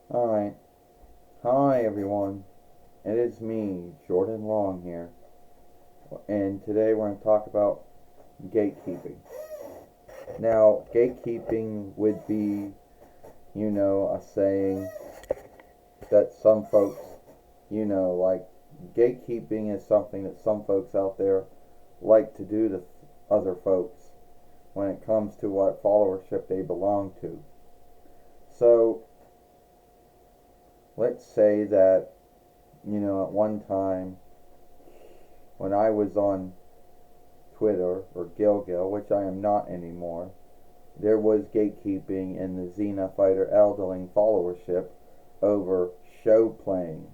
Alright. Hi everyone. It is me, Jordan Long here. And today we're going to talk about gatekeeping. Now, gatekeeping would be, a saying that some folks, like gatekeeping is something that some folks out there like to do to other folks when it comes to what followership they belong to. So, let's say that, at one time when I was on Twitter or Gilgil, which I am not anymore, there was gatekeeping in the Xena Fighter Elderling followership over show playing.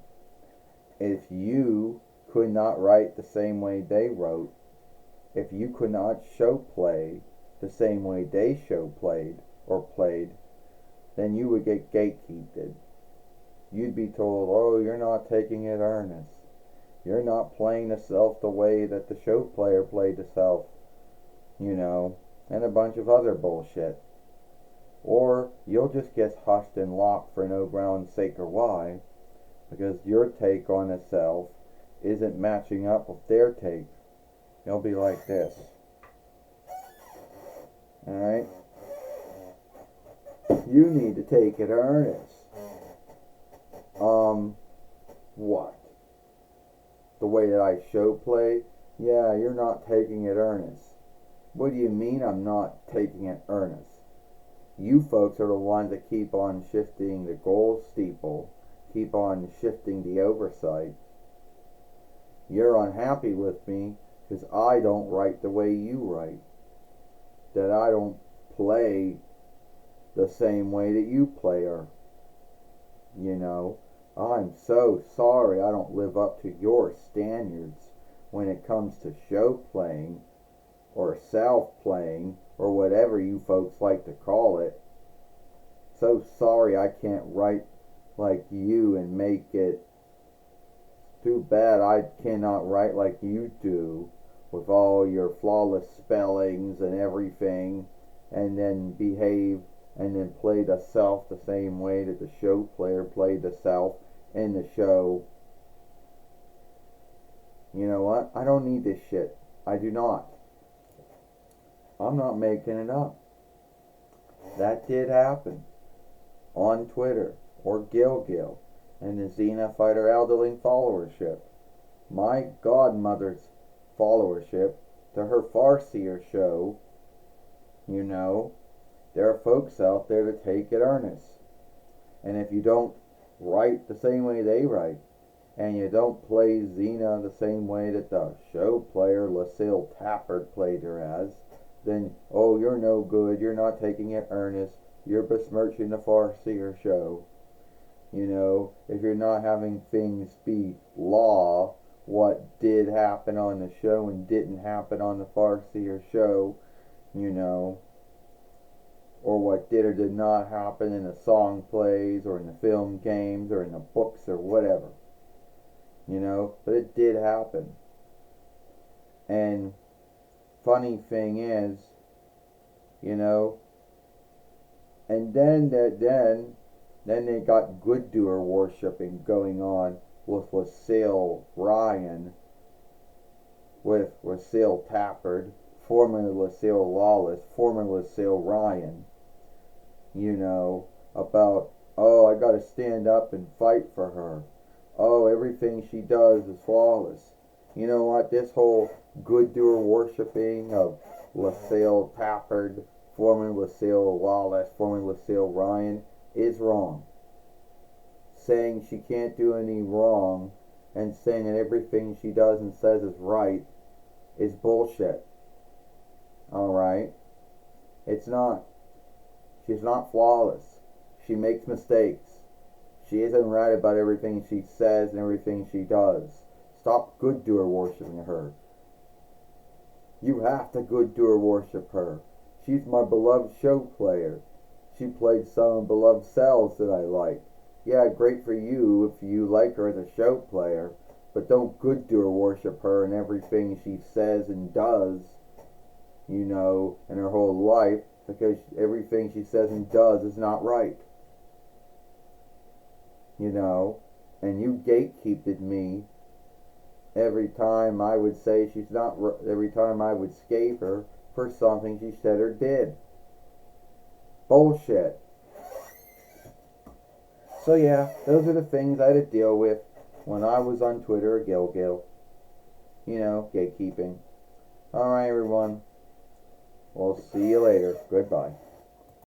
If you could not write the same way they wrote, if you could not show play the same way they show played or played, then you would get gatekeeped. You'd be told, oh, you're not taking it earnest. You're not playing the self the way that the show player played the self, and a bunch of other bullshit. Or you'll just get hushed and locked for no ground sake or why, because your take on the self isn't matching up with their take. You'll be like this. Alright? You need to take it earnest. What? The way that I show play? Yeah, you're not taking it earnest. What do you mean I'm not taking it earnest? You folks are the ones that keep on shifting the goal steeple, keep on shifting the oversight. You're unhappy with me because I don't write the way you write. That I don't play the same way that you play her. I'm so sorry I don't live up to your standards when it comes to show playing or self playing or whatever you folks like to call it. So sorry I can't write like you and make it. Too bad I cannot write like you do with all your flawless spellings and everything, and then behave and then play the self the same way that the show player played the self in the show. You know what? I don't need this shit. I do not. I'm not making it up. That did happen on Twitter or Gilgil and the Xena Fighter Elderling followership. My godmother's followership to her Farseer show, there are folks out there that take it earnest. And if you don't write the same way they write, and you don't play Xena the same way that the show player Lucille Tappert played her as, then, oh, you're no good, you're not taking it earnest, you're besmirching the Farseer show. If you're not having things be law, what did happen on the show and didn't happen on the Farseer show, or what did or did not happen in the song plays or in the film games or in the books or whatever. But it did happen. And funny thing is, and then they got good doer worshipping going on with Lucille Ryan, with Lucille Tappert, formerly Lucille Lawless, formerly Lucille Ryan, about, oh, I gotta stand up and fight for her. Oh, everything she does is flawless. You know what? This whole good doer worshipping of Lucille Tappert, formerly Lucille Lawless, formerly Lucille Ryan, is wrong. Saying she can't do any wrong and saying that everything she does and says is right is bullshit. Alright? It's not. She's not flawless. She makes mistakes. She isn't right about everything she says and everything she does. Stop good doer worshiping her. You have to good doer worship her. She's my beloved show player. She played some beloved cells that I like. Yeah, great for you if you like her as a show player, but don't good doer worship her and everything she says and does, in her whole life, because everything she says and does is not right. you know, and you gatekeeped me every time I would say she's not, every time I would scape her for something she said or did. Bullshit. So yeah, those are the things I had to deal with when I was on Twitter, Gilgil. You know, gatekeeping. Alright, everyone. We'll see you later. Goodbye.